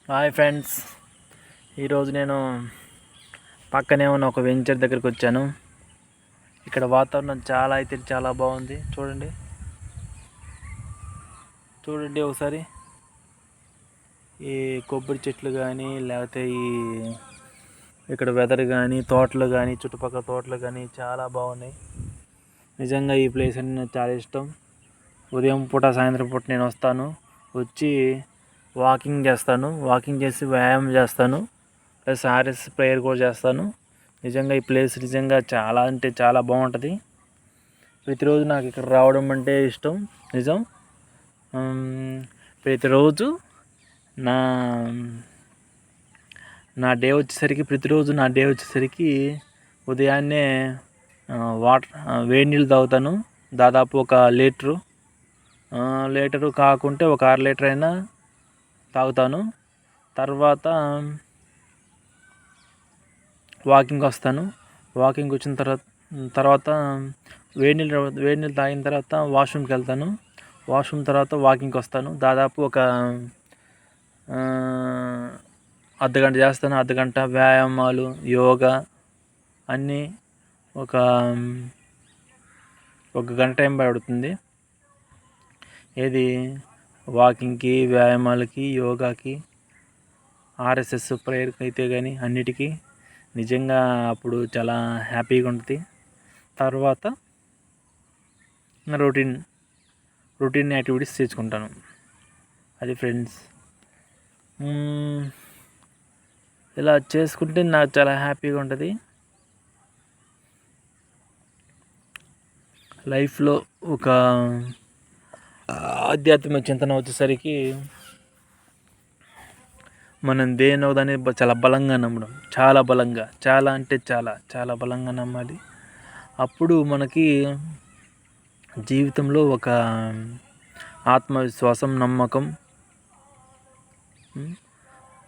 Hi friends, ఈరోజు నేను పక్కనే ఉన్న ఒక వెంచర్ దగ్గరికి వచ్చాను. ఇక్కడ వాతావరణం చాలా బాగుంది. చూడండి ఒకసారి. ఈ కొబ్బరి చెట్లు కానీ, లేకపోతే ఇక్కడ వెదర్ కానీ, తోటలు కానీ, చుట్టుపక్కల తోటలు కానీ చాలా బాగున్నాయి. నిజంగా ఈ ప్లేస్ అంటే నాకు చాలా ఇష్టం. ఉదయం పూట సాయంత్రం పూట నేను వస్తాను, వచ్చి వాకింగ్ చేసి వ్యాయామం చేస్తాను, ప్లస్ ఆర్ఎస్ ప్రేయర్ కూడా చేస్తాను. నిజంగా ఈ ప్లేస్ నిజంగా చాలా అంటే చాలా బాగుంటుంది. ప్రతిరోజు నాకు ఇక్కడ రావడం అంటే ఇష్టం. నిజం, ప్రతిరోజు నా ప్రతిరోజు నా డే వచ్చేసరికి ఉదయాన్నే వేడి నీళ్ళు తాగుతాను. దాదాపు ఒక లీటరు కాకుంటే ఒక 1/2 లీటర్ అయినా తాగుతాను. తర్వాత వాకింగ్ వస్తాను. వాకింగ్ వచ్చిన తర్వాత వేడి నీళ్ళు తాగిన తర్వాత వాష్రూమ్కి వెళ్తాను. వాష్రూమ్ తర్వాత వాకింగ్కి వస్తాను. దాదాపు ఒక అర్ధగంట చేస్తాను. అర్ధగంట వ్యాయామాలు, యోగా అన్నీ ఒక గంట టైం పడుతుంది. ఏది వాకింగ్కి, వ్యాయామాలకి, యోగాకి, ఆర్ఎస్ఎస్ ప్రేయర్కి అయితే కానీ అన్నిటికీ నిజంగా అప్పుడు చాలా హ్యాపీగా ఉంటుంది. తర్వాత రొటీన్ యాక్టివిటీస్ తెచ్చుకుంటాను. అది ఫ్రెండ్స్, ఇలా చేసుకుంటే నాకు చాలా హ్యాపీగా ఉంటుంది. లైఫ్లో ఒక ఆధ్యాత్మిక చింతన వచ్చేసరికి మనం దేని ఒకదాన్ని చాలా బలంగా నమ్మడం, చాలా అంటే చాలా బలంగా నమ్మాలి. అప్పుడు మనకి జీవితంలో ఒక ఆత్మవిశ్వాసం, నమ్మకం,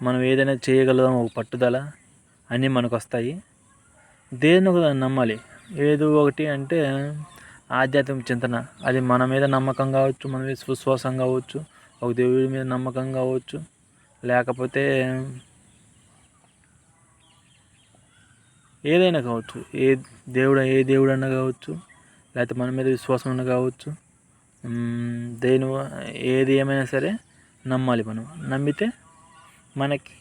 మనం ఏదైనా చేయగలం ఒక పట్టుదల అన్నీ మనకు వస్తాయి. దేని ఒకదాన్ని నమ్మాలి. ఏదో ఒకటి అంటే ఆధ్యాత్మిక చింతన, అది మన మీద నమ్మకం కావచ్చు, మన మీద విశ్వాసం కావచ్చు, ఒక దేవుడి మీద నమ్మకం కావచ్చు, లేకపోతే ఏదైనా కావచ్చు, ఏ దేవుడు అన్న కావచ్చు, లేకపోతే మన మీద విశ్వాసం అన్న కావచ్చు. ఏది ఏమైనా సరే నమ్మాలి. మనం నమ్మితే మనకి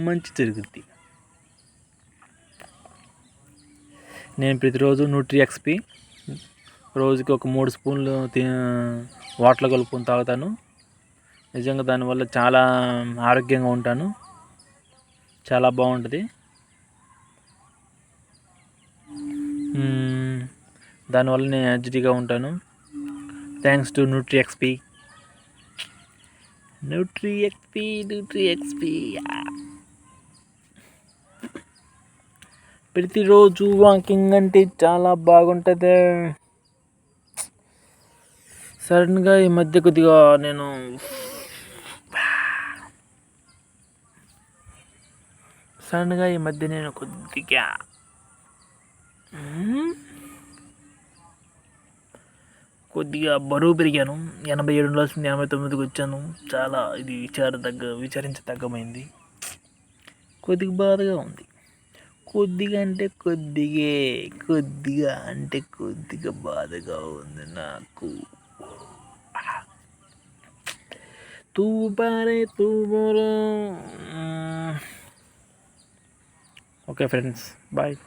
మంచి జరుగుద్ది. నేను ప్రతిరోజు న్యూట్రిఎక్స్పీ రోజుకి ఒక 3 స్పూన్లు వాటర్లో కలుపుకొని తాగుతాను. నిజంగా దానివల్ల చాలా ఆరోగ్యంగా ఉంటాను. చాలా బాగుంటుంది. దానివల్ల నేను ఎనర్జెటిక్గా ఉంటాను. థ్యాంక్స్ టు న్యూట్రిఎక్స్పీ. ప్రతిరోజు వాకింగ్ అంటే చాలా బాగుంటుంది. సడన్గా ఈ మధ్య కొద్దిగా నేను కొద్దిగా బరువు పెరిగాను. 87 ఉండాల్సింది 89కి వచ్చాను. చాలా ఇది విచారించదగ్గమైంది. కొద్దిగా బాధగా ఉంది. కొద్దిగా బాధగా ఉంది నాకు. Okay friends, bye.